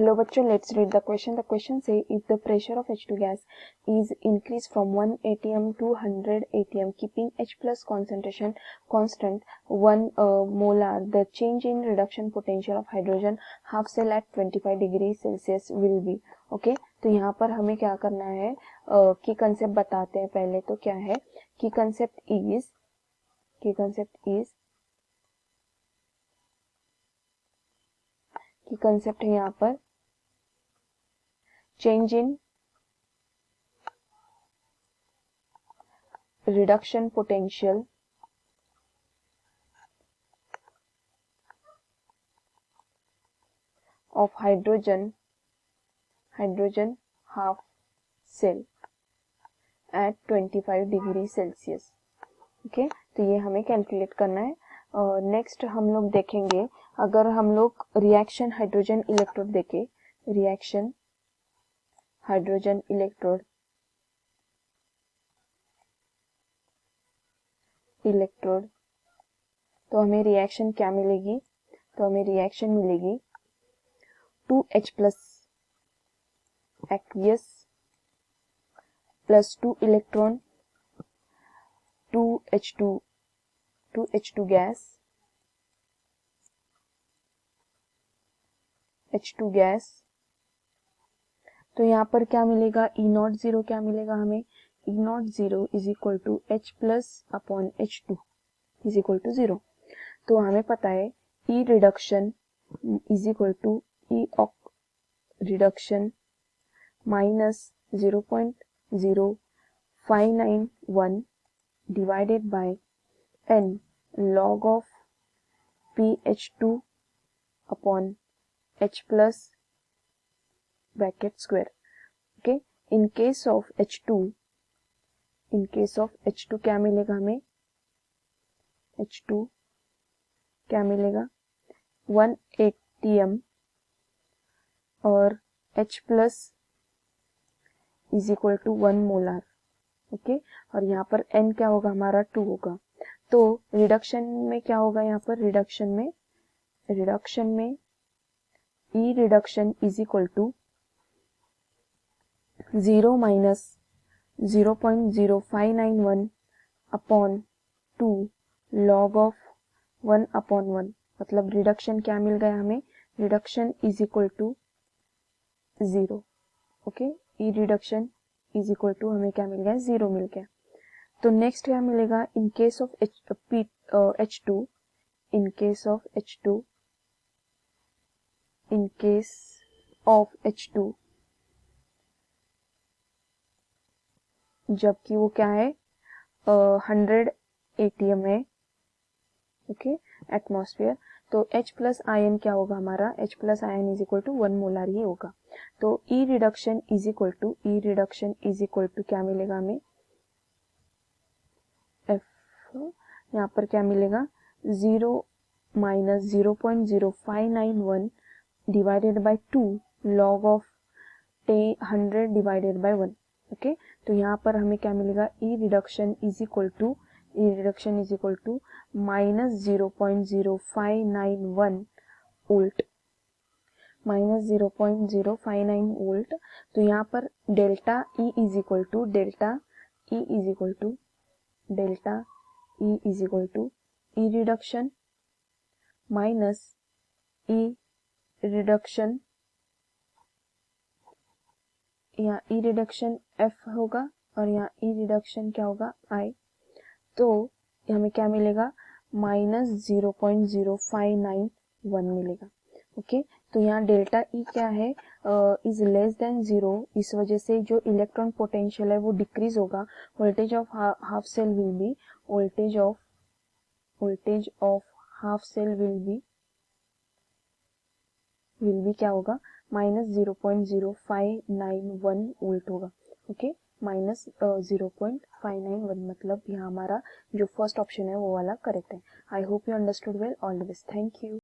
Hello bachcho, let's read the question. The question say if the pressure of H2 gas is increased from 1 atm to 100 atm keeping H plus concentration constant 1 molar, the change in reduction potential of hydrogen half cell at 25 degree Celsius will be. Okay, तो यहाँ पर हमें क्या करना है की concept बताते हैं. पहले तो क्या है की कंसेप्ट है यहाँ पर change in reduction potential of hydrogen half cell at 25 degree Celsius. Okay, तो ये हमें कैलकुलेट करना है. नेक्स्ट हम लोग देखेंगे अगर हम लोग रिएक्शन हाइड्रोजन इलेक्ट्रोड देखें, रिएक्शन हाइड्रोजन इलेक्ट्रोड तो हमें रिएक्शन क्या मिलेगी, तो हमें रिएक्शन मिलेगी 2H plus aqueous plus 2 electron 2H2 gas H2 gas. तो यहाँ पर क्या मिलेगा E0 क्या मिलेगा हमें E0 is equal to H plus upon H2 is equal to 0. तो हमें पता है E reduction is equal to E reduction minus 0.0591 divided by n log of pH2 upon H plus bracket square. Okay, in case of H2 क्या मिलेगा हमें H2 क्या मिलेगा 1 atm और H plus is equal to 1 molar. Okay, और यहाँ पर n क्या होगा हमारा 2 होगा. तो रिडक्शन में क्या होगा यहाँ पर रिडक्शन में E reduction is equal to 0 minus 0.0591 upon 2 log of 1 upon 1. मतलब रिडक्शन क्या मिल गया हमें reduction is equal to 0. Okay, E reduction is equal to हमें क्या मिल गया 0 मिल गया. तो नेक्स्ट क्या मिलेगा इन केस ऑफ H2 जबकि वो क्या है 100 atm है. Okay, atmosphere. तो H प्लस आयन क्या होगा हमारा H plus ion is equal to 1 molar ही होगा. तो E reduction is equal to क्या मिलेगा हमें F. यहाँ पर क्या मिलेगा 0 minus 0.0591 divided by 2 log of 100 divided by 1. Okay, तो यहाँ पर हमें क्या मिलेगा E reduction is equal to minus 0.0591 volt -0.059 तो यहाँ पर delta E is equal to E reduction minus E reduction, यहाँ E रिडक्शन F होगा और यहाँ E रिडक्शन क्या होगा I. तो हमें क्या मिलेगा -0.0591 मिलेगा. ओके, तो यहाँ डेल्टा E क्या है इज लेस देन 0. इस वजह से जो इलेक्ट्रॉन पोटेंशियल है वो डिक्रीज होगा. Voltage of half cell will be क्या होगा -0.0591 वोल्ट होगा. ओके, -0.591 मतलब यहाँ हमारा जो फर्स्ट ऑप्शन है वो वाला करेक्ट है. I hope you understood well. All the best. Thank you.